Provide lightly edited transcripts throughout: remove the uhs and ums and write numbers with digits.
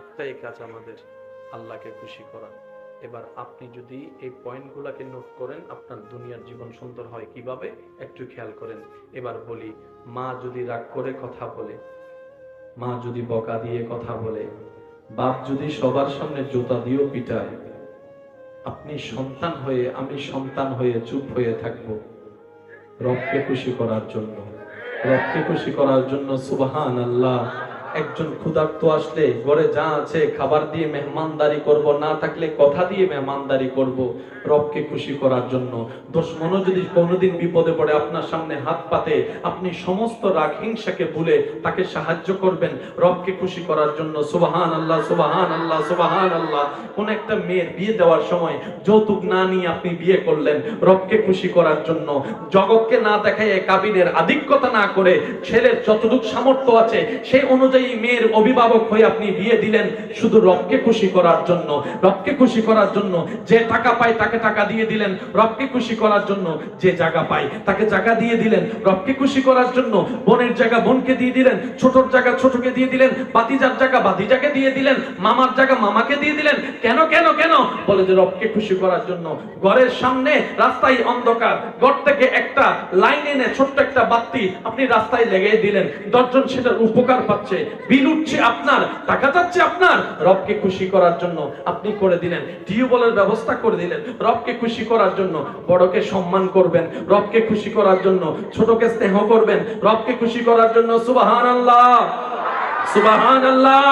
একটাই কাজ আমাদের, আল্লাহকে খুশি করা। এবার আপনি যদি এই পয়েন্টগুলোকে নোট করেন, আপনার দুনিয়ার জীবন সুন্দর হয় কিভাবে একটু খেয়াল করেন। এবার বলি, মা যদি রাগ করে কথা বলে, মা যদি বকা দিয়ে কথা বলে, বাপ যদি সবার সামনে জুতা দিয়েও পিটায়, আপনি সন্তান হয়ে, আমি সন্তান হয়ে চুপ হয়ে থাকবো রবকে খুশি করার জন্য। রবকে খুশি করার জন্য সুবহানাল্লাহ। একজন ক্ষুধার্ত আসলে ঘরে যা আছে খাবার দিয়ে মেহমানদারি করব, না থাকলে কথা দিয়ে মেহমানদারি করব রবকে খুশি করার জন্য। দুশমনও যদি কোনোদিন বিপদে পড়ে আপনার সামনে হাত পাতে, আপনি সমস্ত রাগ হিংসাকে ভুলে তাকে সাহায্য করবেন রবকে খুশি করার জন্য। সুবহানাল্লাহ, সুবহানাল্লাহ, সুবহানাল্লাহ। কোন একটা মেয়ের বিয়ে দেওয়ার সময় যৌতুক না নিয়ে আপনি বিয়ে করলেন রবকে খুশি করার জন্য। জগৎকে না দেখায় কাবিনের আধিক্যতা না করে ছেলের যতটুকু সামর্থ্য আছে সেই অনুযায়ী মেয়ের অভিভাবক হয়ে আপনি বিয়ে দিলেন শুধু রবকে খুশি করার জন্য। রবকে খুশি করার জন্য যে টাকা পায় তাকে টাকা দিয়ে দিলেন রবকে খুশি করার জন্য। যে জায়গা পায় তাকে জায়গা দিয়ে দিলেন রবকে খুশি করার জন্য। বোনের জায়গা বোনকে দিয়ে দিলেন, ছোটর জায়গা ছোটকে দিয়ে দিলেন, বাতিজার জায়গা বাতিজাকে দিয়ে দিলেন, মামার জায়গা মামাকে দিয়ে দিলেন। কেন কেন কেন? বলে যে রবকে খুশি করার জন্য। ঘরের সামনে রাস্তায় অন্ধকার, ঘর থেকে একটা লাইন এনে ছোট্ট একটা বাতি আপনি রাস্তায় লেগে দিলেন, 10 জন সেটার উপকার পাচ্ছে, বিল উঠছে আপনার, টাকা যাচ্ছে আপনার, রবকে খুশি করার জন্য আপনি করে দিলেন। টিউবওয়েলের ব্যবস্থা করে দিলেন রবকে খুশি করার জন্য। বড়কে সম্মান করবেন রবকে খুশি করার জন্য, ছোটকে স্নেহ করবেন রবকে খুশি করার জন্য। সুবহানাল্লাহ, সুবহানাল্লাহ।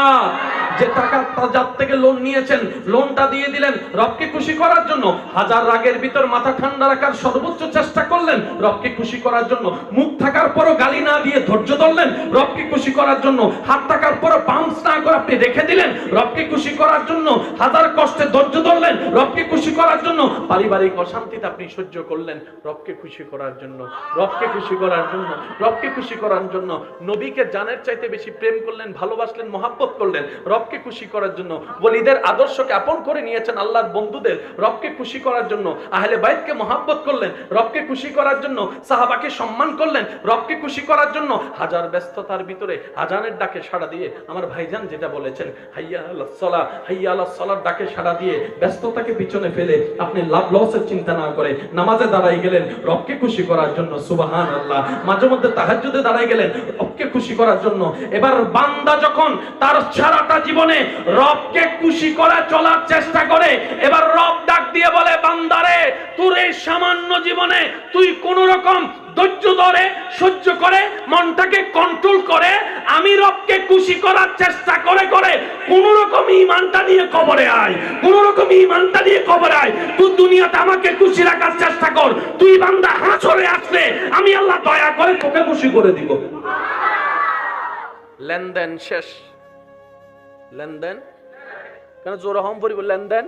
যে টাকা যার থেকে লোন নিয়েছেন লোনটা দিয়ে দিলেন রবকে খুশি করার জন্য। হাজার রাগের ভিতর মাথা ঠান্ডা রাখার সর্বোচ্চ চেষ্টা করলেন রবকে খুশি করার জন্য। মুখ থাকার পরও গালি না দিয়ে ধৈর্য ধরলেন রবকে খুশি করার জন্য। হাত থাকার পরও পাম্পস না করে আপনি রেখে দিলেন রবকে খুশি করার জন্য। হাজার কষ্টে ধৈর্য ধরলেন রবকে খুশি করার জন্য। পারিবারিক অশান্তিতে আপনি সহ্য করলেন রবকে খুশি করার জন্য। রবকে খুশি করার জন্য, রবকে খুশি করার জন্য। নবীকে জানের চাইতে বেশি প্রেম করলেন, ভালোবাসলেন, মহব্বত করলেন রবকে খুশি করার জন্য। ওলিদের আদর্শকে আপন করে নিয়েছেন আল্লাহর বন্ধুদের রবকে খুশি করার জন্য। আহলে বাইতকে মহব্বত করলেন রবকে খুশি করার জন্য। সাহাবাকে সম্মান করলেন রবকে খুশি করার জন্য। হাজার ব্যস্ততার ভিতরে আজানের ডাকে সাড়া দিয়ে আমার ভাইজান যেটা বলেছেন হাইয়া আলাস সালাহ, হাইয়া আলাস সালাহর ডাকে সাড়া দিয়ে ব্যস্ততাকে পিছনে ফেলে আপনি লাভ লসের চিন্তা না করে নামাজে দাঁড়াই গেলেন রবকে খুশি করার জন্য। সুবহানাল্লাহ। মাঝে মধ্যে তাহাজ্জুদে দাঁড়াই গেলেন রবকে খুশি করার জন্য। এবার বান্দা যখন তার সারাটা জীবনে রবকে খুশি করে চলার চেষ্টা করে, এবার রব ডাক দিয়ে বলে বান্দারে তোর এই সামান্য জীবনে তুই কোন রকম ধৈর্য ধরে সহ্য করে মনটাকে কন্ট্রোল করে আমি রবকে খুশি করার চেষ্টা করে করে কোন রকম ঈমানটা নিয়ে কবরে আয়, কোন রকম ঈমানটা নিয়ে কবরে আয়। তুই দুনিয়াতে আমাকে খুশি রাখার চেষ্টা কর, তুই বান্দা হাসরে আসলে আমি আল্লাহ দয়া করে তোকে খুশি করে দিব। লেনদেন শেষ। লেনদেন কেন জোর হম পরিব লেনদেন।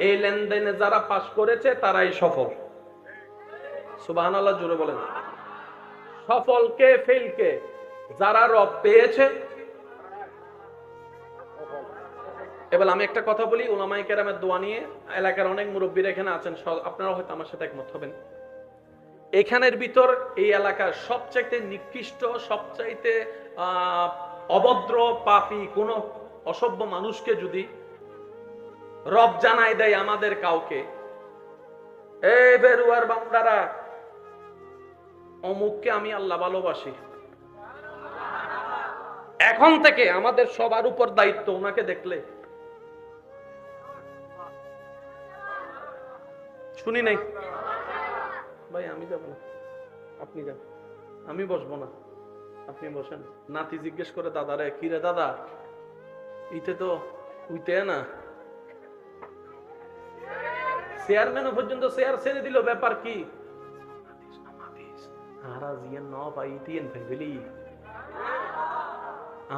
এই লেনদেনে যারা পাস করেছে তারাই সফল। সুবহানাল্লাহ, জোরে বলেন। সফল কে ফেল কে? যারা রব পেয়েছে। এবার আমি একটা কথা বলি, উলামায়ে কেরামের দোয়া নিয়ে। এলাকার অনেক মুরব্বীরা এখানে আছেন, আপনারা হয়তো আমার সাথে একমত হবেন। এখানের ভিতর এই এলাকার সবচাইতে নিকৃষ্ট, সবচাইতে অভদ্র, পাপী কোন অসভ্য মানুষকে যদি রব জানাই দেয় আমাদের কাউকে, এই বেরুয়ার বান্দারা অমুককে আমি আল্লাহ ভালোবাসি, এখন থেকে আমাদের সবার উপর দায়িত্ব ওনাকে দেখলে। শুনি নাই ভাই, আমি যাব না, আপনি যান, আমি বসবো না, আপনি বসেন। নাতি জিজ্ঞেস করে দাদারে, কি রে দাদা ইতে তো উইতে না, চেয়ারম্যানও পর্যন্ত চেয়ার ছেড়ে দিল, ব্যাপার কি?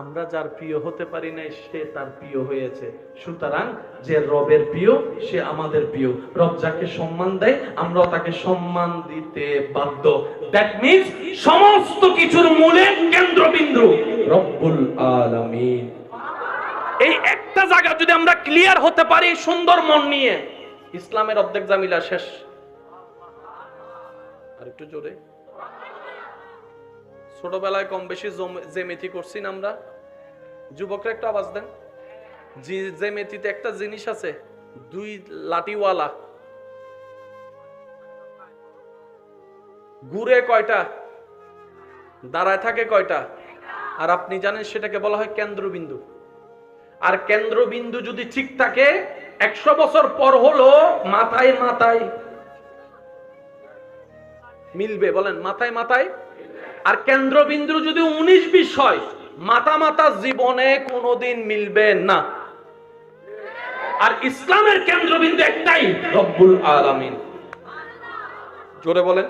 আমরা যার প্রিয় হতে পারি নাই সে তার প্রিয় হয়েছে। সুতরাং যে রবের প্রিয় সে আমাদের প্রিয়। রব যাকে সম্মান দেয় আমরাও তাকে সম্মান দিতে বাধ্য। দ্যাট মিন্স সমস্ত কিছুর মূলে কেন্দ্রবিন্দু রব্বুল আলামিন। এই একটা জায়গা যদি আমরা ক্লিয়ার হতে পারি সুন্দর মন নিয়ে, ইসলামের অর্ধেক জামিলা শেষ। আর একটু জোরে। ছোটবেলায় কম বেশি জেমেথি করছি না আমরা? যুবকরা একটু আওয়াজ দেন। জ্যামিতিতে একটা জিনিস আছে, দুই লাঠিওয়ালা, ঘুরে কয়টা, দাঁড়ায় থাকে কয়টা, আর আপনি জানেন সেটাকে বলা হয় কেন্দ্রবিন্দু। আর কেন্দ্রবিন্দু যদি ঠিক থাকে 100 বছর পর হলো মাথায় মাথায় মিলবে, বলেন মাথায় মাথায়। আর কেন্দ্রবিন্দু যদি 19-20 হয়, মাথা মাথা জীবনে কোনোদিন মিলবে না। আর ইসলামের কেন্দ্রবিন্দু একটাই, রব্বুল আলামিন। জোরে বলেন।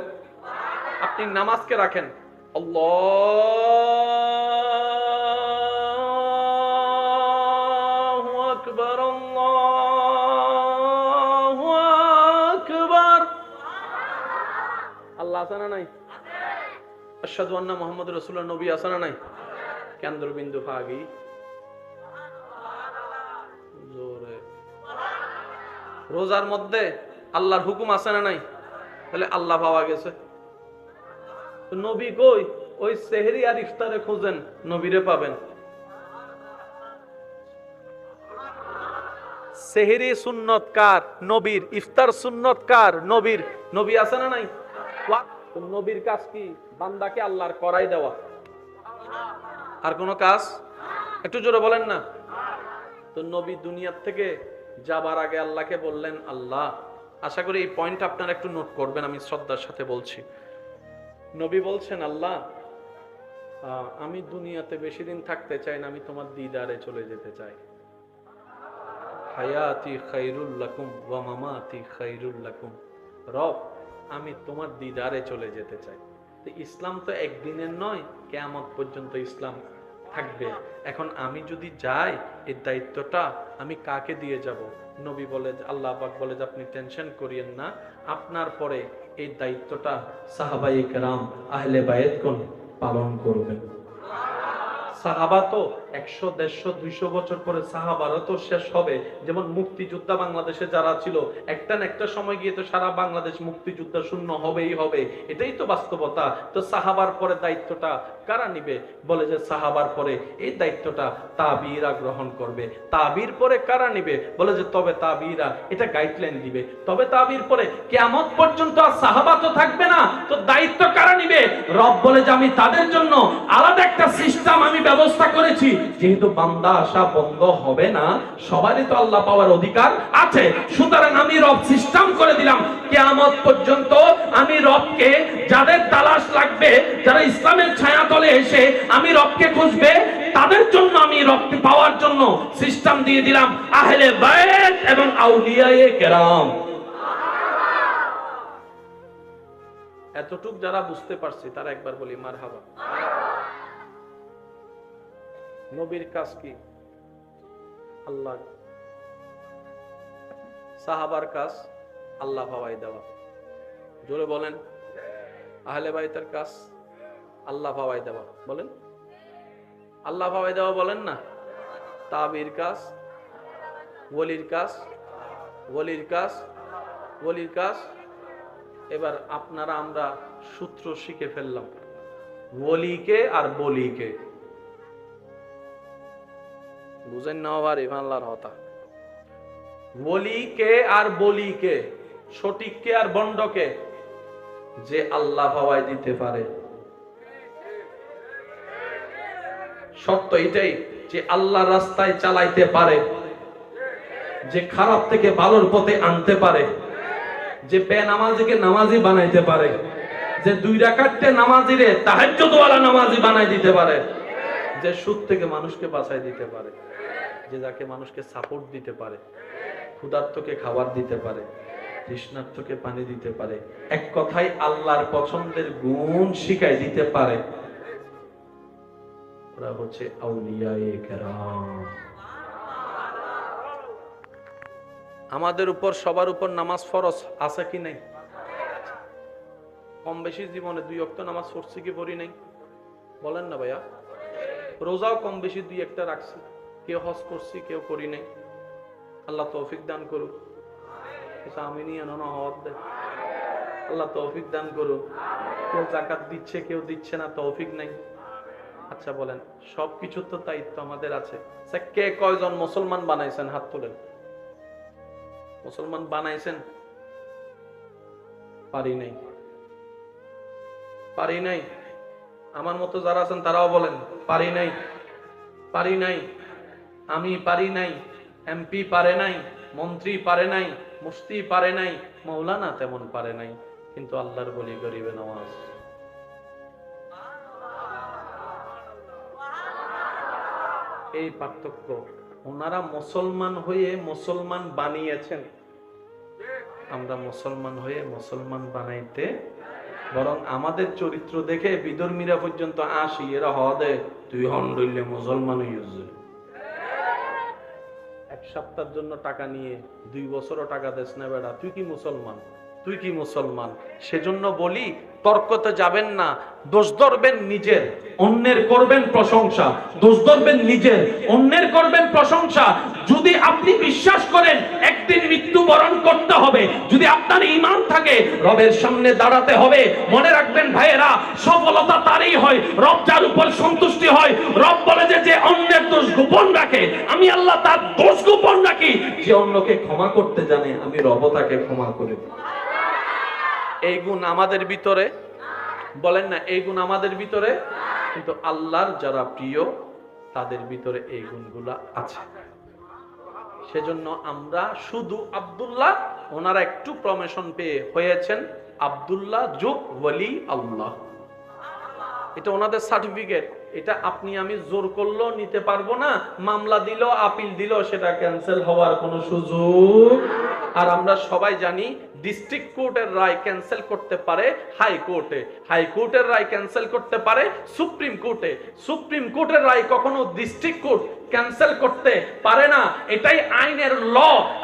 আপনি নামাজকে রাখেন, আল্লাহু আকবার, আল্লাহু আকবার। আল্লাহ আছে না নাই? আশহাদু আন্না মুহাম্মাদুর রাসূলুল্লাহ, নবী আছে না নাই? কেন্দ্রবিন্দু ভাগি জোরে। রোজার মধ্যে আল্লাহর হুকুম আছে না নাই? তাহলে আল্লাহ পাওয়া গেছে। নবী কই? ওই সেহরি আর ইফতারে খোঁজেন, নবীরে পাবেন। সেহরি সুন্নত কার? নবীর। ইফতার সুন্নত কার? নবীর। নবী আছে না নাই? নবীর কাজ কি? বান্দাকে আল্লাহর করাই দেওয়া, আর কোন কাজ? একটু জোরে বলেন না। তো নবী দুনিয়ার থেকে যাবার আগে আল্লাহকে বললেন, আল্লাহ, আশা করি এই পয়েন্ট আপনারা একটু নোট করবেন, আমি শ্রদ্ধার সাথে বলছি। নবী বলছেন, আল্লাহ, আমি দুনিয়াতে বেশি দিন থাকতে চাই না, আমি তোমার দিদারে চলে যেতে চাই। হায়াতি খায়রুল লাকুম ওয়া মামাতি খায়রুল লাকুম। রব, আমি তোমার দিদারে চলে যেতে চাই। তো ইসলাম তো একদিনের নয়, কিয়ামত পর্যন্ত ইসলাম থাকবে। এখন আমি যদি যাই, এই দায়িত্বটা আমি কাকে দিয়ে যাব? নবী বলে, আল্লাহ পাক বলে যে আপনি টেনশন করিয়েন না, আপনার পরে এই দায়িত্বটা সাহাবায়ে কেরাম আহলে বায়াতগণ পালন করবেন। সাহাবা তো 100, 150, 200 বছর পরে সাহাবারা তো শেষ হবে। যেমন মুক্তিযোদ্ধা বাংলাদেশে যারা ছিল, একটা না একটা সময় গিয়ে তো সারা বাংলাদেশ মুক্তিযোদ্ধা শূন্য হবেই হবে, এটাই তো বাস্তবতা। তো সাহাবার পরে দায়িত্বটা কারা নিবে? বলে যে সাহাবার পরে এই দায়িত্বটা তাবিরা গ্রহণ করবে। তাবির পরে কারা নিবে? বলে যে তবে তাবিরা এটা গাইডলাইন দিবে। তবে তাবির পরে কিয়ামত পর্যন্ত আর সাহাবা তো থাকবে না, তো দায়িত্ব কারা নিবে? রব বলে যে আমি তাদের জন্য আলাদা একটা সিস্টেম আমি ব্যবস্থা করেছি। যেহেতু বান্দা আসা বন্ধ হবে না, সবারই তো আল্লাহ পাওয়ার অধিকার আছে, সুতরাং আমি রব সিস্টেম করে দিলাম কিয়ামত পর্যন্ত। আমি রবকে, যাদের তালাশ লাগবে, যারা ইসলামের ছায়াতলে এসে আমি রবকে খুঁজবে, তাদের জন্য আমি রবকে পাওয়ার জন্য সিস্টেম দিয়ে দিলাম আহলে বায়ত এবং আউলিয়ায়ে কেরাম। এতটুক যারা বুঝতে পারছি তারা একবার বলি মারহাবা। নবীর কাজ কি? আল্লাহ। সাহাবার কাজ আল্লাহ পাওয়াই দেওয়া। জোরে বলেন। আহলে বাইতের কাজ আল্লাহ পাওয়াই দেওয়া। বলেন আল্লাহ পাওয়াই দেওয়া, বলেন না। তাবির কাজ, ওলির কাজ, ওলির কাজ, ওলির কাজ। এবার আপনারা আমরা সূত্র শিখে ফেললাম, ওলিকে আর বলিকে। বুঝেন না? আবার ইমানলার হতা। ওলিকে আর বলিকে, সঠিককে আর বন্ডকে। যে আল্লাহ পাওয়াই দিতে পারে, শর্ত এটাই যে আল্লাহ রাস্তায় চালাইতে পারে, যে খারাপ থেকে ভালোর পথে আনতে পারে, যে বেনামাজিকে নামাজি বানাইতে পারে, যে 2 রাকাতে নামাজিরে তাহাজ্জুদওয়ালা নামাজি বানাই দিতে পারে, যে সুদ থেকে মানুষকে বাঁচাই দিতে পারে, যে যাকে মানুষকে সাপোর্ট দিতে পারে, ক্ষুধার্তকে খাবার দিতে পারে, তৃষ্ণার্তকে পানি দিতে পারে, এক কথায় আল্লাহর পছন্দের গুণ শিখাই দিতে পারে। ওরা হচ্ছে আউলিয়ায়ে কেরাম। আমাদের উপর, সবার উপর নামাজ ফরজ আছে কি নাই? কম বেশি জীবনে 2 ওয়াক্ত নামাজ পড়ছি কি পড়ি নাই? বলেন না ভাইয়া। রোজাও কম বেশি 2-1টা রাখছি, কেউ হজ করছি, কেউ করি নাই। আল্লাহ তৌফিক দান করুক। আল্লাহ তৌফিক দান করুক। কেউ যাকাত দিচ্ছে, কেউ দিচ্ছে না, তৌফিক নাই। আচ্ছা বলেন, সবকিছুর তো দায়িত্ব আমাদের আছে। কে কয়জন মুসলমান বানাইছেন? হাত তোলেন। মুসলমান বানাইছেন? পারি নাই, পারি নাই। আমার মতো যারা আছেন তারাও বলেন পারি নাই, পারি নাই। আমি পারি নাই, এমপি পারে নাই, মন্ত্রী পারে নাই, মুফতি পারে নাই, মৌলানা তেমন পারে নাই, কিন্তু আল্লাহর বলি গরিবে নওয়াজ। এই পার্থক্য। ওনারা মুসলমান হয়ে মুসলমান বানিয়েছেন, আমরা মুসলমান হয়ে মুসলমান বানাইতে, বরং আমাদের চরিত্র দেখে বিধর্মীরা পর্যন্ত আসি, এরা হদে তুই হন্ডইলে মুসলমান হইছে। এক সপ্তাহের জন্য টাকা নিয়ে 2 বছরও টাকা দেস না বেড়া, তুই কি মুসলমান? তুই কি মুসলমান? সেজন্য বলি তর্কতে যাবেন না, দোষ ধরবেন নিজের, অন্যের করবেন প্রশংসা। দোষ ধরবেন নিজের, অন্যের করবেন প্রশংসা। যদি আপনি বিশ্বাস করেন একদিন মৃত্যুবরণ করতে হবে, যদি আপনার ঈমান থাকে রবের সামনে দাঁড়াতে হবে, মনে রাখবেন ভাইয়েরা, সফলতা তারই হয় রব যার উপর সন্তুষ্টি হয়। রব বলে যে অন্যের দোষ গোপন রাখে, আমি আল্লাহ তার দোষ গোপন রাখি। যে অন্যকে ক্ষমা করতে জানে, আমি রব তাকে ক্ষমা করে দিই। এই গুণ আমাদের ভিতরে, বলেন না এই গুণ আমাদের ভিতরে, কিন্তু আল্লাহর যারা প্রিয় তাদের ভিতরে এই গুণগুলা আছে। সেজন্য আমরা শুধু আব্দুল্লাহ, ওনারা একটু প্রমোশন পেয়ে হয়েছেন আব্দুল্লাহ যোগ ওয়ালি আল্লাহ। এটা ওনাদের সার্টিফিকেট। এটা আপনি আমি জোর করলেও নিতে পারবো না, মামলা দিল, আপিল দিল, সেটা ক্যান্সেল হওয়ার কোনো সুযোগ। আর আমরা সবাই জানি ডিস্ট্রিক্ট কোর্টের রায় ক্যান্সেল করতে পারে হাইকোর্টে, হাইকোর্টের রায় ক্যান্সেল করতে পারে সুপ্রিম কোর্টে, সুপ্রিম কোর্টের রায় কখনো ডিস্ট্রিক্ট কোর্ট ক্যান্সেল করতে পারে না। এটাই আইনের ল।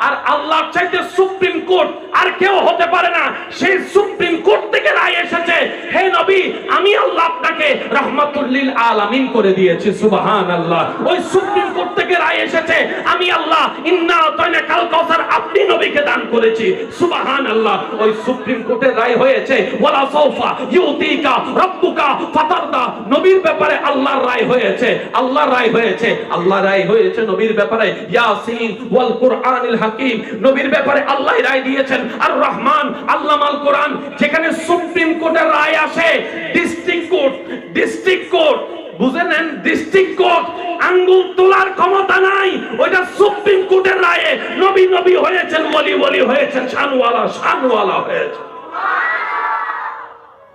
আর আল্লাহর চাইতে সুপ্রিম কোর্ট আর কেউ হতে পারে না। সেই সুপ্রিম কোর্ট থেকে রায় এসেছে, হে নবী আমি আল্লাহ আপনাকে রাহমাতুল লিল আলামিন করে দিয়েছি। সুবহানাল্লাহ। ওই সুপ্রিম কোর্ট থেকে রায় এসেছে, আমি আল্লাহ ইন্না আতাইনা কাল কাউসার আপনি নবীকে দান করেছি। সুবহানাল্লাহ। ওই সুপ্রিম কোর্টের রায় হয়েছে ওয়ালা সাউফা ইউতিকা রাব্বুকা ফাতারদা। নবীর ব্যাপারে আল্লাহর রায় হয়েছে, আল্লাহর রায় হয়েছে, আল্লাহ রায় হয়েছে নবীর ব্যাপারে ইয়াসিন ওয়াল কুরআনিল হাকিম। নবীর ব্যাপারে আল্লাহ রায় দিয়েছেন আর রহমান আল্লামাল কোরআন। যেখানে সুপ্রিম কোর্টের রায় আসে, ডিস্ট্রিক্ট কোর্ট, ডিস্ট্রিক্ট কোর্ট বুঝে নেন, ডিস্ট্রিক্ট কোর্ট আঙ্গুল তোলার ক্ষমতা নাই। ওইটা সুপ্রিম কোর্টের রায়ে নবী নবী হয়েছেন, ওলি ওলি হয়েছেন, শানওয়ালা শানওয়ালা হয়েছেন।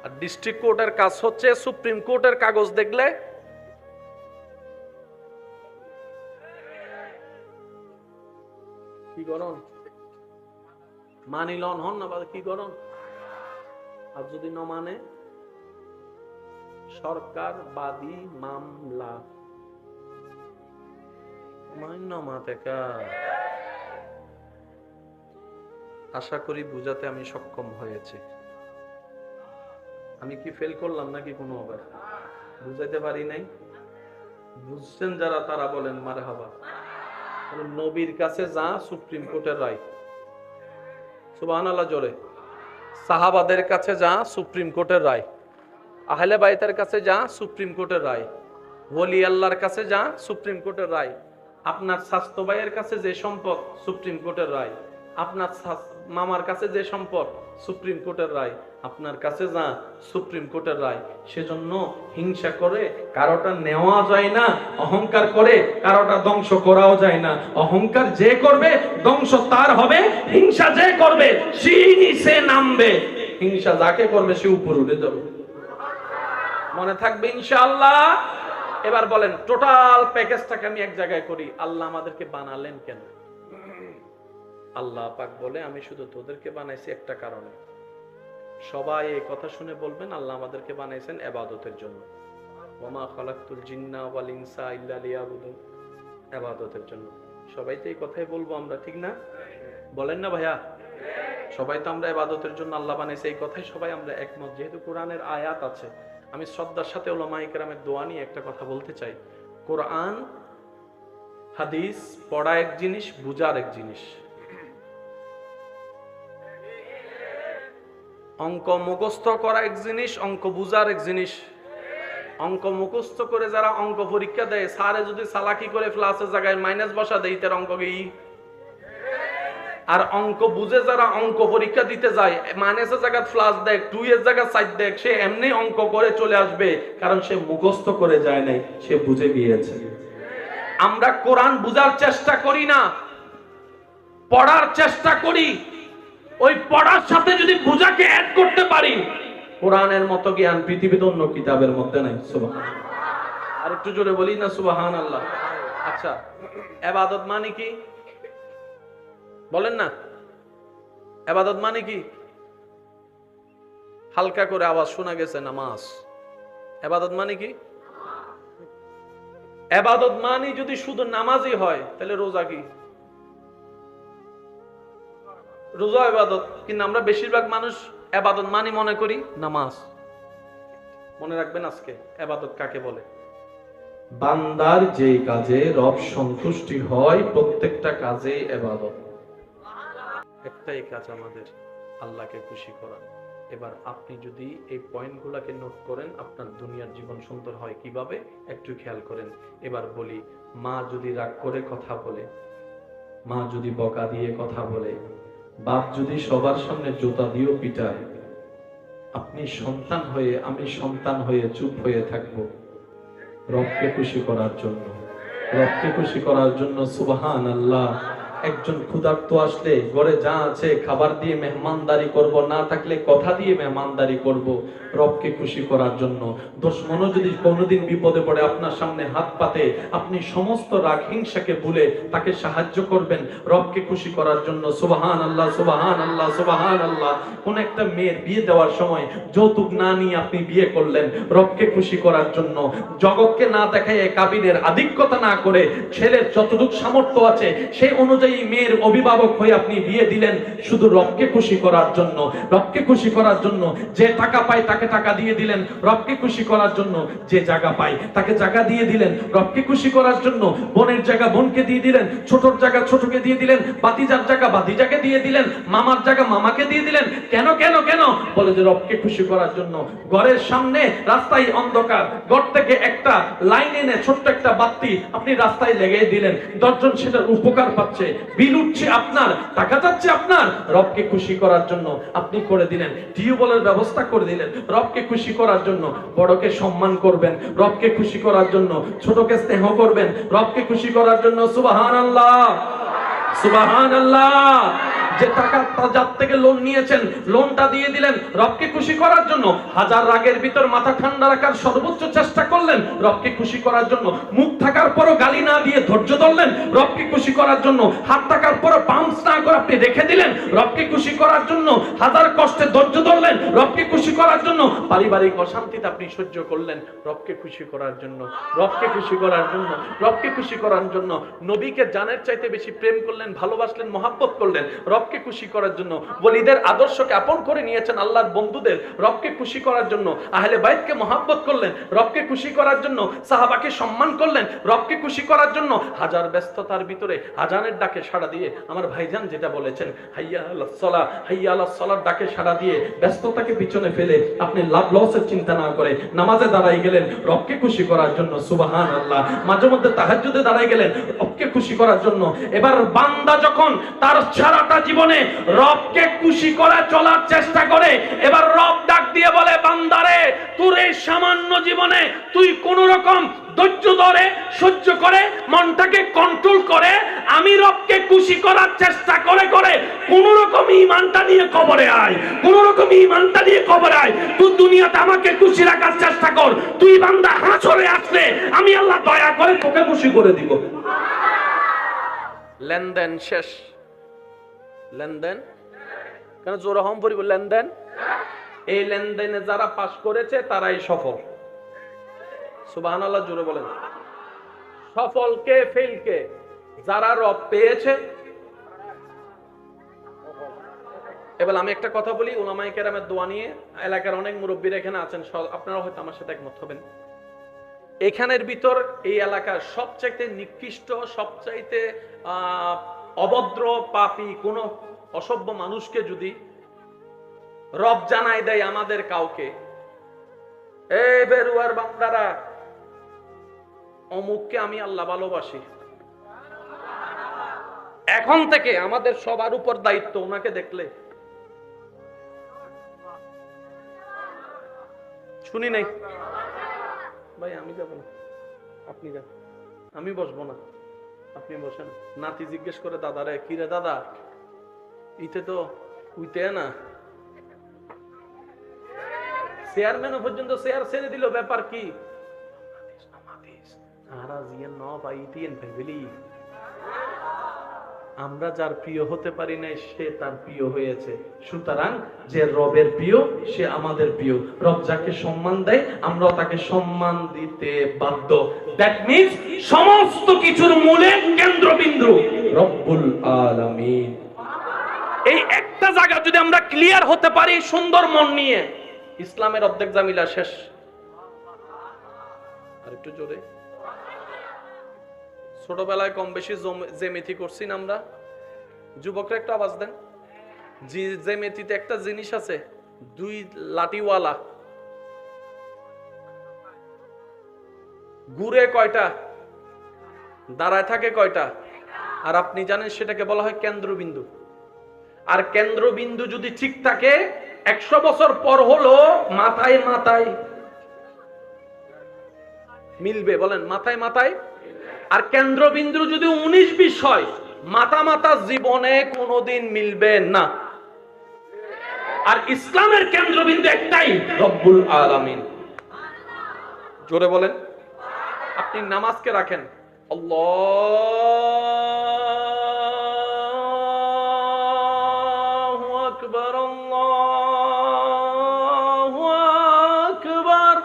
আর ডিস্ট্রিক্ট কোর্টের কাজ হচ্ছে সুপ্রিম কোর্টের কাগজ দেখলে কি করুন, মানিলন হন না, কি করুন। আর যদি না মানে সরকার বাদী মামলা মান্য মাতেকা। আশা করি বুঝাতে আমি সক্ষম হয়েছি। আমি কি ফেল করলাম নাকি কোনো আবার বুঝাইতে পারি নাই? বুঝছেন যারা তারা বলেন মারহাবা। নবীর কাছে যা সুপ্রিম কোর্টের রায়, সুবহানাল্লাহ জোরে। সাহাবাদের কাছে যা সুপ্রিম কোর্টের রায়, আহলে বাইতের কাছে যা সুপ্রিম কোর্টের রায়, ওলি আল্লাহর কাছে যা সুপ্রিম কোর্টের রায়। আপনার স্বাস্থ্য ভাইয়ের কাছে যে সম্পদ সুপ্রিম কোর্টের রায়, আপনার মামার কাছে যে সম্পদ সুপ্রিম কোর্টের রায়, আপনার কাছে যা সুপ্রিম কোর্টের রায়। সেজন্য হিংসা করে কারোটা নেওয়া যায় না, অহংকার করে কারোটা ধ্বংস করাও যায় না। অহংকার যে করবে ধ্বংস তার হবে, হিংসা যে করবে সেই নিচে নামবে, হিংসা যাকে করবে সে উপরে উঠে যাবে। মনে থাকবে ইনশাআল্লাহ। এবার বলেন টোটাল প্যাকেজটাকে আমি এক জায়গায় করি, আল্লাহ আমাদেরকে বানালেন কেন? আল্লাহ পাক বলে আমি শুধু তোদেরকে বানাইছি একটা কারণে। সবাই এই কথা শুনে বলবেন আল্লাহ আমাদেরকে বানাইছেন ইবাদতের জন্য। ওমা খালাকতুল জিন্না ওয়াল ইনসা ইল্লা লিয়াবুদুন, ইবাদতের জন্য। সবাই তো এই কথাই বলবো আমরা, ঠিক না? বলেন না ভাইয়া? সবাই তো আমরা ইবাদতের জন্য আল্লাহ বানাইছে, এই কথাই সবাই আমরা একমত। যেহেতু কোরআনের আয়াত আছে, আমি শ্রদ্ধার সাথে উলামায়ে কেরামের দোয়া নিয়ে একটা কথা বলতে চাই। কোরআন হাদিস পড়া এক জিনিস, বুঝার এক জিনিস। অঙ্ক মুখস্থ করা এক জিনিস, অঙ্ক বুঝার এক জিনিস। অঙ্ক মুখস্থ করে যারা অঙ্ক পরীক্ষা দেয়, স্যারে যদি চালাকি করে প্লাসের জায়গায় মাইনাস বসা দেয়, তার অঙ্ক কি? আর অঙ্ক বুঝে যারা অঙ্ক পরীক্ষা দিতে যায়, মাইনাসের জায়গায় প্লাস দেখ, 2 এর জায়গায় 4 দেখ, সে এমনি অঙ্ক করে চলে আসবে, কারণ সে মুখস্থ করে যায় নাই, সে বুঝে গিয়েছে। আমরা কোরআন বুঝার চেষ্টা করি না, পড়ার চেষ্টা করি। ওই পড়ার সাথে যদি বুঝাকে অ্যাড করতে পারি, কোরআনের মতো জ্ঞান পৃথিবীতে অন্য কিতাবের মধ্যে নাই। সুবহানাল্লাহ। আর একটু জোরে বলি না সুবহানাল্লাহ। আচ্ছা, ইবাদত মানে কি বলেন না? ইবাদত মানে কি? হালকা করে আওয়াজ শোনা গেছে, নামাজ। ইবাদত মানে কি? ইবাদত মানে যদি শুধু নামাজই হয়, তাহলে রোজা কি? রোজা ইবাদত, কিন্তু আমরা বেশিরভাগ মানুষ ইবাদত মানে মনে করি নামাজ। মনে রাখবেন আজকে ইবাদত কাকে বলে। বান্দার যে কাজে রব সন্তুষ্টি হয়, প্রত্যেকটা কাজে ইবাদত। একটাই কাজ আমাদের, আল্লাহকে খুশি করা। এবার আপনি যদি এই পয়েন্টগুলোকে নোট করেন, আপনার দুনিয়ার জীবন সুন্দর হয় কিভাবে একটু খেয়াল করেন। এবার বলি, মা যদি রাগ করে কথা বলে, মা যদি বকা দিয়ে কথা বলে, বাপ যদি সবার সামনে জুতা দিয়েও পিটায়, আপনি সন্তান হয়ে, আমি সন্তান হয়ে চুপ হয়ে থাকবো রবকে খুশি করার জন্য। রবকে খুশি করার জন্য সুবহানাল্লাহ। একজন ক্ষুধার্ত আসলে ঘরে যা আছে খাবার দিয়ে মেহমানদারি করব, না থাকলে কথা দিয়ে মেহমানদারি করব, রবকে খুশি করার জন্য। দুশমনও যদি কোনোদিন বিপদে পড়ে আপনার সামনে হাত পাতে, আপনি সমস্ত রাগ হিংসাকে ভুলে তাকে সাহায্য করবেন রবকে খুশি করার জন্য। সুবহানাল্লাহ, সুবহানাল্লাহ, সুবহানাল্লাহ। কোন একটা মেয়ের বিয়ে দেওয়ার সময় যৌতুক না নিয়ে আপনি বিয়ে করলেন রবকে খুশি করার জন্য। জগৎকে না দেখায় কাবিনের আধিক্যতা না করে, ছেলের যতটুকু সামর্থ্য আছে সেই অনুযায়ী মেয়ের অভিভাবক হয়ে আপনি বিয়ে দিলেন শুধু রবকে খুশি করার জন্য। রবকে খুশি করার জন্য যে টাকা পায় তাকে টাকা দিয়ে দিলেন রবকে খুশি করার জন্য। যে জায়গা পায় তাকে জায়গা দিয়ে দিলেন রবকে খুশি করার জন্য। বোনের জায়গা বোনকে দিয়ে দিলেন, ছোটর জায়গা ছোটকে দিয়ে দিলেন, ভাতিজার জায়গা ভাতিজাকে দিয়ে দিলেন, মামার জায়গা মামাকে দিয়ে দিলেন। কেন কেন কেন? বলে যে রবকে খুশি করার জন্য। ঘরের সামনে রাস্তায় অন্ধকার, ঘর থেকে একটা লাইন এনে ছোট্ট একটা বাতি আপনি রাস্তায় লেগে দিলেন, 10 জন সেটার উপকার পাচ্ছে, বিল উঠছে আপনার, টাকা যাচ্ছে আপনার, রবকে খুশি করার জন্য আপনি করে দিলেন। টিউবওয়েলের ব্যবস্থা করে দিলেন রবকে খুশি করার জন্য। বড়কে সম্মান করবেন রবকে খুশি করার জন্য, ছোটকে স্নেহ করবেন রবকে খুশি করার জন্য। সুবহানাল্লাহ, সুবহানাল্লাহ। যে টাকা যার থেকে লোন নিয়েছেন লোনটা দিয়ে দিলেন রবকে খুশি করার জন্য। হাজার রাগের ভিতর মাথা ঠান্ডা রাখার সর্বোচ্চ চেষ্টা করলেন রবকে খুশি করার জন্য। মুখ থাকার পরও গালি না দিয়ে ধৈর্য ধরলেন রবকে খুশি করার জন্য। হাত থাকার পরও পাম্পস না করে আপনি রেখে দিলেন রবকে খুশি করার জন্য। হাজার কষ্টে ধৈর্য ধরলেন রবকে খুশি করার জন্য। পারিবারিক অশান্তিতে আপনি সহ্য করলেন রবকে খুশি করার জন্য। রবকে খুশি করার জন্য, রবকে খুশি করার জন্য। নবীকে জানের চাইতে বেশি প্রেম করলেন, ভালোবাসলেন, মহাব্বত করলেন রবকে খুশি করার জন্য। ওলিদের আদর্শকে আপন করে নিয়েছেন আল্লাহর বন্ধুদের রবকে খুশি করার জন্য। আহলে বাইতকে মহাব্বত করলেন রবকে খুশি করার জন্য। সাহাবাকে সম্মান করলেন রবকে খুশি করার জন্য। হাজার ব্যস্ততার ভিতরে আজানের ডাকে সাড়া দিয়ে আমার ভাইজান যেটা বলেছেন হাইয়া আলাস সালাহ, হাইয়া আলাস সালাহর ডাকে সাড়া দিয়ে ব্যস্ততাকে পিছনে ফেলে আপনি লাভ লসের চিন্তা না করে নামাজে দাঁড়াই গেলেন রবকে খুশি করার জন্য। সুবহানাল্লাহ। মাঝে মধ্যে তাহাজ্জুদে দাঁড়াই গেলেন রবকে খুশি করার জন্য। এবার বান্দা যখন তার সারাটা জীবনে রবকে খুশি করা চলার চেষ্টা করে, এবার রব ডাক দিয়ে বলে বান্দারে, তোর এই সামান্য জীবনে তুই কোন রকম ধৈর্য ধরে সহ্য করে মনটাকে কন্ট্রোল করে আমি রবকে খুশি করার চেষ্টা করে করে কোন রকম ঈমানটা নিয়ে কবরে আয়, কোন রকম ঈমানটা নিয়ে কবরে আয়। তুই দুনিয়াতে আমাকে খুশি রাখার চেষ্টা কর, তুই বান্দা হাসরে আসলে আমি আল্লাহ দয়া করে তোকে খুশি করে দিব। লেনদেন শেষ। লেনদেন কেন জোরে হম পড়িব? লেনদেন। এই লেনদেনে যারা পাস করেছে তারাই সফল। সুবহানাল্লাহ, জোরে বলেন। সফল কে ফেল কে? যারা রব পেয়েছে। এবার আমি একটা কথা বলি, উলামায়ে কেরামের দোয়া নিয়ে। এলাকার অনেক মুরব্বীরা এখানে আছেন, আপনারা হয়তো আমার সাথে একমত হবেন। এখানের ভিতর এই এলাকার সবচাইতে নিকৃষ্ট, সবচাইতে অভদ্র, পাপী কোন অসভ্য মানুষকে যদি রব জানাই দেয় আমাদের কাউকে, এই বেরুয়ার বান্দারা, অমুককে আমি আল্লাহ ভালোবাসি, এখন থেকে আমাদের সবার উপর দায়িত্ব ওনাকে দেখলে। শুনি নাই ভাই, আমি যাব না, আপনি যান, আমি বসবো না, আপনি বসেন। নাতি জিজ্ঞেস করে দাদারে, কি রে দাদা, ইতে তো উইতে না, চেয়ারম্যানও পর্যন্ত চেয়ার ছেড়ে দিল, ব্যাপার কি? আমরা যার প্রিয় হতে পারি নাই, সে তার প্রিয় হয়েছে। সুতরাং যে রবের প্রিয় সে আমাদের প্রিয়। রব যাকে সম্মান দেয় আমরাও তাকে সম্মান দিতে বাধ্য। দ্যাট মিন্স সমস্ত কিছুর মূলে কেন্দ্রবিন্দু রব্বুল আলামিন। এই একটা জায়গা যদি আমরা ক্লিয়ার হতে পারি সুন্দর মন নিয়ে, ইসলামের অর্ধেক জামিলা শেষ। আর একটু জোরে। ছোটবেলায় কম বেশি জ্যামিতি করছি না আমরা? যুবকরা একটু আওয়াজ দেন। জ্যামিতিতে একটা জিনিস আছে, দুই লাঠিওয়ালা, ঘুরে কয়টা, দাঁড়ায় থাকে কয়টা, আর আপনি জানেন সেটাকে বলা হয় কেন্দ্রবিন্দু। আর কেন্দ্রবিন্দু যদি ঠিক থাকে 100 বছর পর হলো মাথায় মাথায় মিলবে, বলেন মাথায় মাথায়। আর কেন্দ্রবিন্দু যদি 19-20 হয়, মাথা মাথা জীবনে কোনোদিন মিলবে না। আর ইসলামের কেন্দ্রবিন্দু একটাই, রব্বুল আলামিন। জোরে বলেন। আপনি নামাজকে রাখেন, আল্লাহু আকবার, আল্লাহু আকবার।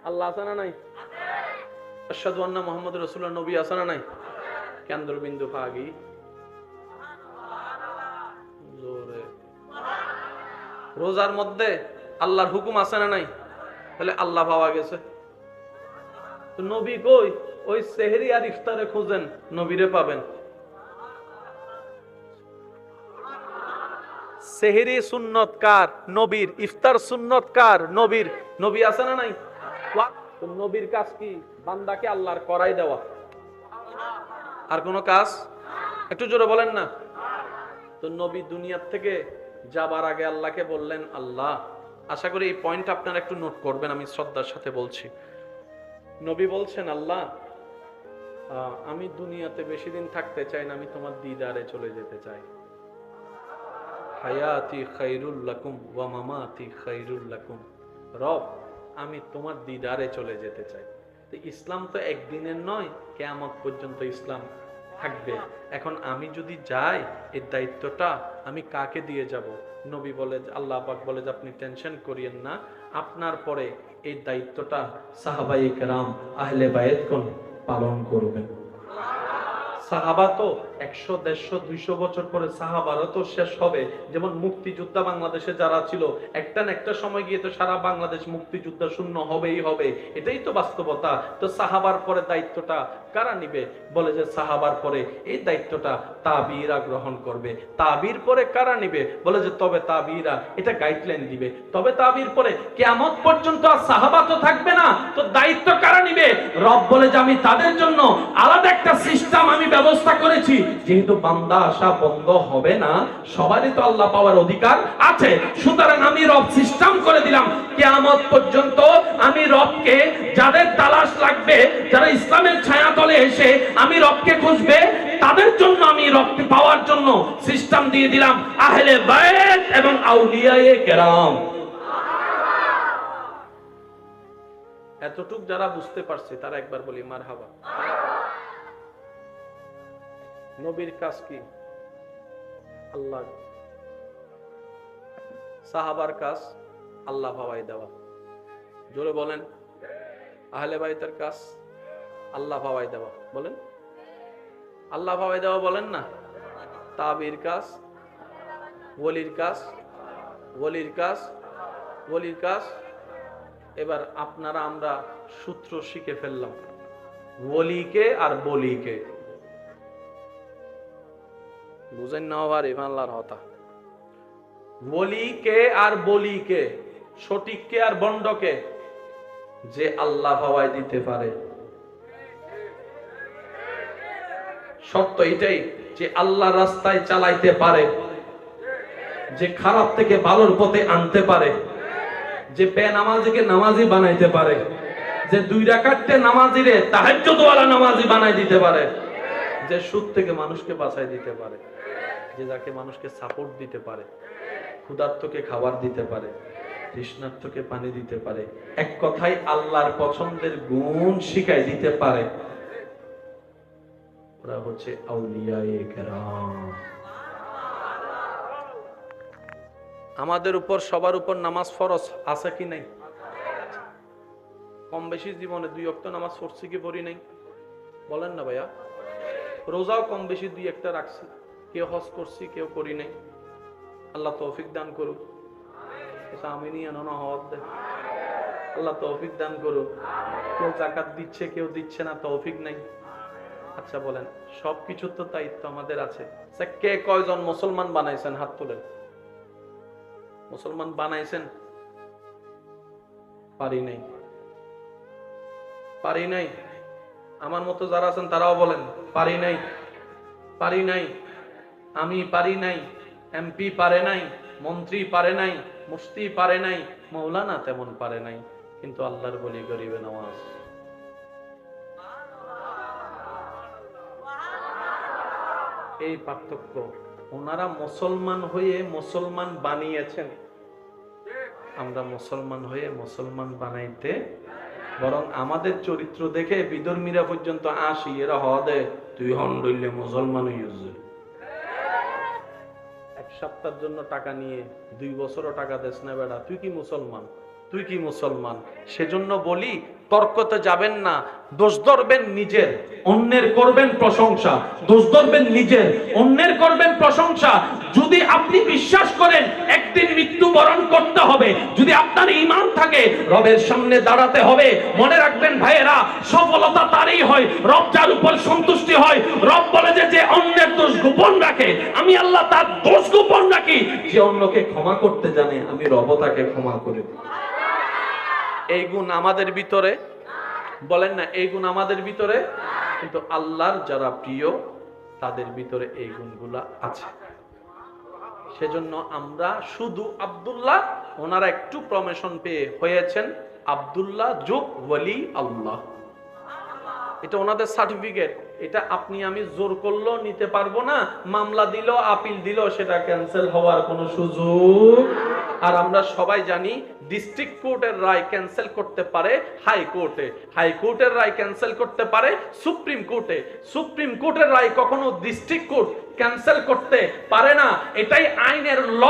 আল্লাহ আছে না নাই? আশহাদু আন্না মুহাম্মাদুর রাসূলুল্লাহ, নবী আছে না নাই? কেন্দ্রবিন্দু পাগি জোরে। রোজার মধ্যে আল্লাহর হুকুম আছে না নাই? তাহলে আল্লাহ পাওয়া গেছে। তো নবী কই? ওই সেহরি আর ইফতারে খুঁজেন, নবীরে পাবেন। সেহরি সুন্নত কার? নবীর। ইফতার সুন্নত কার? নবীর। নবী আছে না নাই? তো নবীর কাজ কি? বান্দাকে আল্লাহর করাই দেওয়া। আর কোন কাজ? একটু জোরে বলেন না। তো নবী দুনিয়ার থেকে যাবার আগে আল্লাহকে বললেন, আল্লাহ, আশা করি এই পয়েন্ট আপনারা একটু নোট করবেন, আমি শ্রদ্ধার সাথে বলছি। নবী বলছেন, আল্লাহ, আমি দুনিয়াতে বেশি দিন থাকতে চাই না, আমি তোমার দিদারে চলে যেতে চাই। হায়াতি খায়রুল লাকুম ওয়া মামাতি খায়রুল লাকুম। রব, আমি তোমার দিদারে চলে যেতে চাই। তো ইসলাম তো একদিনের নয়, কিয়ামত পর্যন্ত ইসলাম থাকবে। এখন আমি যদি যাই, এই দায়িত্বটা আমি কাকে দিয়ে যাব? নবী বলে, আল্লাহ পাক বলে যে আপনি টেনশন করিয়েন না, আপনার পরে এই দায়িত্বটা সাহাবায়ে কেরাম আহলে বায়াতগণ পালন করবেন। সাহাবা তো 100, 150, 200 বছর পরে সাহাবারও তো শেষ হবে। যেমন মুক্তিযোদ্ধা বাংলাদেশে যারা ছিল, একটা না একটা সময় গিয়ে তো সারা বাংলাদেশ মুক্তিযোদ্ধা শূন্য হবেই হবে, এটাই তো বাস্তবতা। তো সাহাবার পরে দায়িত্বটা কারা নিবে? বলে যে সাহাবার পরে এই দায়িত্বটা তাবিরা গ্রহণ করবে। তাবির পরে কারা নিবে? বলে যে তবে তাবিরা এটা গাইডলাইন দিবে। তবে তাবির পরে কিয়ামত পর্যন্ত আর সাহাবা তো থাকবে না, তো দায়িত্ব কারা নিবে? রব বলে যে আমি তাদের জন্য আলাদা একটা সিস্টেম আমি ব্যবস্থা করেছি। যেহেতু বান্দা আসা বন্ধ হবে না, সবারই তো আল্লাহ পাওয়ার অধিকার আছে, সুতরাং আমি রব সিস্টেম করে দিলাম কিয়ামত পর্যন্ত। আমি রবকে, যাদের তালাশ লাগবে, যারা ইসলামের ছায়াতলে এসে আমি রবকে খুঁজবে, তাদের জন্য আমি রবকে পাওয়ার জন্য সিস্টেম দিয়ে দিলাম আহলে বায়ত এবং আউলিয়ায়ে কেরাম। এতটুক যারা বুঝতে পারছে তারা একবার বলি মারহাবা। নবীর কাজ কি? আল্লাহ। সাহাবার কাজ আল্লাহ ভাবাই দেওয়া। জোরে বলেন। আহলে বাইতের কাজ আল্লাহ ভাবাই দেওয়া। বলেন আল্লাহ ভাবাই দেওয়া, বলেন না। তাবির কাজ, ওলির কাজ, ওলির কাজ, ওলির কাজ। এবার আপনারা আমরা সূত্র শিখে ফেললাম, ওলিকে আর বলিকে। বুঝেন না? আবার আল্লাহর হতা। ওলিকে আর বলিকে সঠিককে আর ভণ্ডকে? যে আল্লাহ ভাওয়ায় দিতে পারে। শর্ত এটাই যে আল্লাহ রাস্তায় চালাইতে পারে, যে খারাপ থেকে ভালোর পথে আনতে পারে, যে বেনামাজিকে নামাজি বানাইতে পারে, যে 2 রাকাতে নামাজিরে তাহাজ্জুদওয়ালা নামাজি বানাই দিতে পারে, যে সুদ থেকে মানুষকে বাঁচাই দিতে পারে, যে যাকে মানুষকে সাপোর্ট দিতে পারে, ক্ষুধার্তকে খাবার দিতে পারে, তৃষ্ণার্তকে পানি দিতে পারে, এক কথায় আল্লাহর পছন্দের গুণ শিখাই দিতে পারে, ওরা হচ্ছে আউলিয়ায়ে কেরাম। আমাদের উপর সবার উপর নামাজ ফরজ আছে কি নাই? কম বেশি জীবনে 2 ওয়াক্ত নামাজ পড়ছি কি পড়ি নাই? বলেন না ভাইয়া। রোজাও কম বেশি 2-1টা রাখছি, কেউ হজ করছি কেউ করি নাই। আল্লাহ তৌফিক দান করুক। আমিনি আননা হওয়ার দে, আল্লাহ তৌফিক দান করুক। কেউ যাকাত দিচ্ছে কেউ দিচ্ছে না, তৌফিক নাই। আচ্ছা বলেন, সবকিছুর তো দায়িত্ব আমাদের আছে। কে কয়জন মুসলমান বানাইছেন? হাত তোলেন। মুসলমান বানাইছেন? পারি নাই, পারি নাই। আমার মতো যারা আছেন তারাও বলেন পারি নাই, পারি নাই। আমি পারি নাই, এমপি পারে নাই, মন্ত্রী পারে নাই, মুফতি পারে নাই, মৌলানা তেমন পারে নাই, কিন্তু আল্লাহর বলি গরিবে নওয়াজ। এই পার্থক্য। ওনারা মুসলমান হয়ে মুসলমান বানিয়েছেন, আমরা মুসলমান হয়ে মুসলমান বানাইতে, বরং আমাদের চরিত্র দেখে বিধর্মীরা পর্যন্ত আসি, এরা হদে তুই হন্ডইলে মুসলমান হইছে। 1 সপ্তাহের জন্য টাকা নিয়ে 2 বছরও টাকা দেস না বেড়া, তুই কি মুসলমান? তুই কি মুসলমান? সেজন্য বলি তর্কতে যাবেন না, দোষ ধরবেন নিজের, অন্যের করবেন প্রশংসা। দোষ ধরবেন নিজের, অন্যের করবেন প্রশংসা। যদি আপনি বিশ্বাস করেন একদিন মৃত্যুবরণ করতে হবে, যদি আপনার ঈমান থাকে রবের সামনে দাঁড়াতে হবে, মনে রাখবেন ভাইয়েরা, সফলতা তারই হয় রব যার উপর সন্তুষ্টি হয়। রব বলে যে অন্যের দোষ গোপন রাখে, আমি আল্লাহ তার দোষ গোপন রাখি। যে অন্যকে ক্ষমা করতে জানে, আমি রব তাকে ক্ষমা করে দিই। এই গুণ আমাদের ভিতরে, বলেন না এই গুণ আমাদের ভিতরে, কিন্তু আল্লাহর যারা প্রিয় তাদের ভিতরে এই গুণগুলা আছে। সেজন্য আমরা শুধু আব্দুল্লাহ, ওনারা একটু প্রমোশন পেয়ে হয়েছেন আব্দুল্লাহ যোগ ওয়ালি আল্লাহ। এটা ওনাদের সার্টিফিকেট। এটা আপনি আমি জোর করলেও নিতে পারবো না, মামলা দিল আপিল দিল সেটা ক্যান্সেল হওয়ার কোনো সুযোগ। আর আমরা সবাই জানি ডিস্ট্রিক্ট কোর্টের রায় ক্যান্সেল করতে পারে হাইকোর্টে, হাইকোর্টের রায় ক্যান্সেল করতে পারে সুপ্রিম কোর্টে, সুপ্রিম কোর্টের রায় কখনো ডিস্ট্রিক্ট কোর্ট ক্যান্সেল করতে পারে না। এটাই আইনের ল।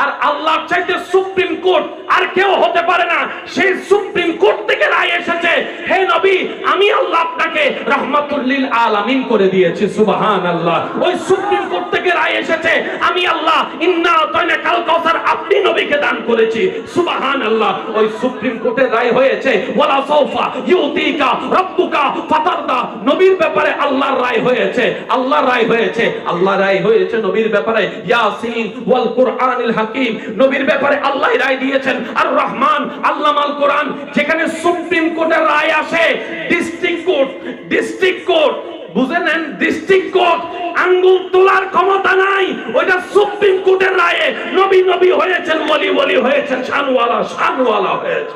আর আল্লাহর চাইতে সুপ্রিম কোর্ট আর কেউ হতে পারে না। সেই সুপ্রিম কোর্ট থেকে রায় এসেছে, হে নবী আমি আল্লাহ আপনাকে রাহমাতুল লিল আলামিন করে দিয়েছি, সুবহানাল্লাহ। ওই সুপ্রিম কোর্ট থেকে রায় এসেছে, আমি আল্লাহ ইন্না আতাইনাকাল কাউসার আপনি নবীকে দান করেছি, সুবহানাল্লাহ। ওই সুপ্রিম কোর্টের রায় হয়েছে ওয়ালা সাউফা ইউতিকা রাব্বুকা ফাতারদা। নবীর ব্যাপারে আল্লাহর রায় হয়েছে, আল্লাহর রায় হয়েছে, আল্লাহ রায় হয়েছে নবীর ব্যাপারে ইয়াসিন ওয়াল কুরআনিল হাকিম। নবীর ব্যাপারে আল্লাহ রায় দিয়েছেন আর রহমান আল্লামাল কোরআন। যেখানে সুপ্রিম কোর্টের রায় আসে, ডিস্ট্রিক্ট কোর্ট, ডিস্ট্রিক্ট কোর্ট বুঝে নেন, ডিস্ট্রিক্ট কোর্ট আঙ্গুল তোলার ক্ষমতা নাই। ওইটা সুপ্রিম কোর্টের রায়ে নবী নবী হয়েছেন, ওলি ওলি হয়েছেন, শানওয়ালা শানওয়ালা হয়েছে।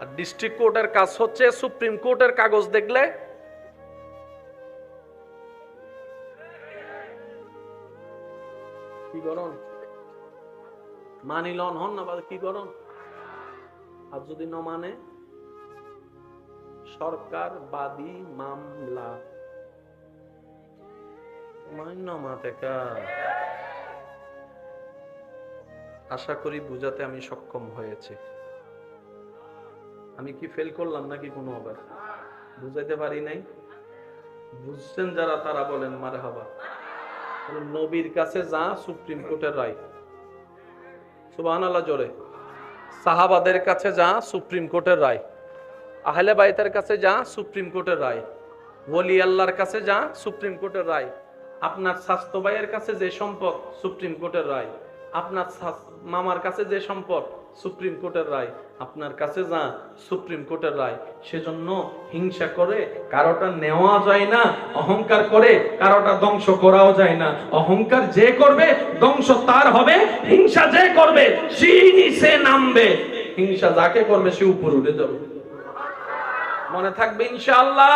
আর ডিস্ট্রিক্ট কোর্টের কাজ হচ্ছে সুপ্রিম কোর্টের কাগজ দেখলে কি করুন, মানিলন হন না কি করুন। আর যদি ন মানে সরকার বাদী মামলা আশা করি বুঝাতে আমি সক্ষম হয়েছে। আমি কি ফেল করলাম নাকি কোনো আবার বুঝাইতে পারি নাই? বুঝছেন যারা তারা বলেন মারহাবা। নবীর কাছে যা সুপ্রিম কোর্টের রায়, সুবহানাল্লাহ জোরে। সাহাবাদের কাছে যা সুপ্রিম কোর্টের রায়, আহলে বাইতের কাছে যা সুপ্রিম কোর্টের রায়, ওলি আল্লাহর কাছে যা সুপ্রিম কোর্টের রায়, আপনার স্বাস্থ্য ভাইয়ের কাছে যে সম্পদ সুপ্রিম কোর্টের রায়, আপনার মামার কাছে যে সম্পদ সুপ্রিম কোর্টের রায়, আপনার কাছে যা সুপ্রিম কোর্টের রায়। সেজন্য হিংসা করে কারোটা নেওয়া যায় না, অহংকার করে কারোটা ধ্বংস করাও যায় না। অহংকার যে করবে ধ্বংস তার হবে, হিংসা যে করবে সেই নিচে নামবে, হিংসা যাকে করবে সে উপরে উঠে যাবে। মনে থাকবে ইনশাআল্লাহ।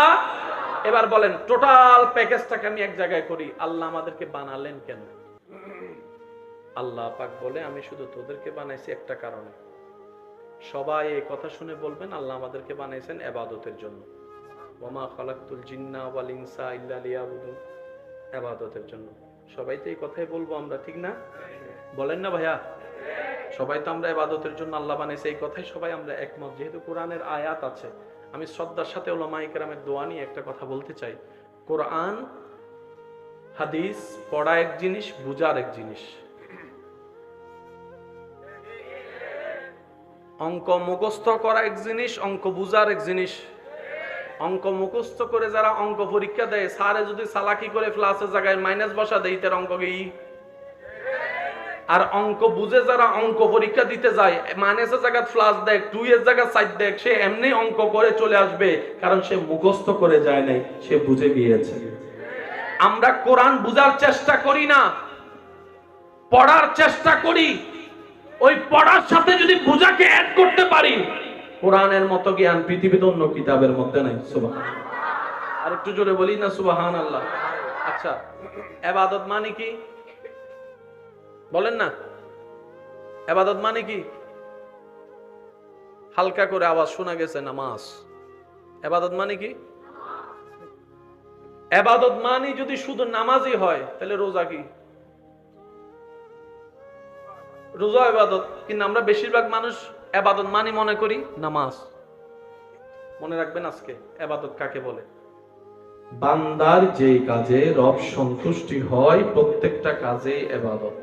এবার বলেন, টোটাল প্যাকেজটাকে আমি এক জায়গায় করি, আল্লাহ আমাদেরকে বানালেন কেন? আল্লাহ পাক বলে, আমি শুধু তোদেরকে বানাইছি একটা কারণে। সবাই এই কথা শুনে বলবেন, আল্লাহ আমাদেরকে বানাইছেন ইবাদতের জন্য। ওয়ামা খালাকতুল জিন্না ওয়াল ইনসা ইল্লা লিয়াবুদুন, ইবাদতের জন্য। সবাই তো এই কথাই বলবো আমরা, ঠিক না? বলেন না ভাইয়া? সবাই তো আমরা ইবাদতের জন্য আল্লাহ বানাইছে, এই কথাই সবাই আমরা একমত। যেহেতু কোরআনের আয়াত আছে, আমি শ্রদ্ধার সাথে উলামায়ে কেরামের দোয়া নিয়ে একটা কথা বলতে চাই। কোরআন হাদিস পড়া এক জিনিস, বুঝার এক জিনিস। অঙ্ক মুখস্থ করা এক জিনিস, অঙ্ক বুঝার এক জিনিস। অঙ্ক মুখস্থ করে যারা অঙ্ক পরীক্ষা দেয়, স্যারে যদি চালাকি করে প্লাসের জায়গায় মাইনাস বসা দেয়, তার অঙ্ক কি? আর অঙ্ক বুঝে যারা অঙ্ক পরীক্ষা দিতে যায়, মাইনাসের জায়গায় প্লাস দেখ, 2 এর জায়গায় 4 দেখ, সে এমনি অঙ্ক করে চলে আসবে, কারণ সে মুখস্থ করে যায় নাই, সে বুঝে গিয়েছে। আমরা কোরআন বুঝার চেষ্টা করি না, পড়ার চেষ্টা করি। ওই পড়ার সাথে যদি বুঝাকে অ্যাড করতে পারি, কোরআনের মতো জ্ঞান পৃথিবীতে অন্য কিতাবের মধ্যে নাই। সুবহানাল্লাহ। আর একটু জোরে বলি না সুবহানাল্লাহ। আচ্ছা, ইবাদত মানে কি বলেন না? ইবাদত মানে কি? হালকা করে আওয়াজ শোনা গেছে, নামাজ। ইবাদত মানে কি? ইবাদত মানে যদি শুধু নামাজই হয়, তাহলে রোজা কি? রোজা ইবাদত, কিন্তু আমরা বেশিরভাগ মানুষ ইবাদত মানে মনে করি নামাজ। মনে রাখবেন আজকে ইবাদত কাকে বলে। বান্দার যে কাজে রব সন্তুষ্টি হয়, প্রত্যেকটা কাজে ইবাদত।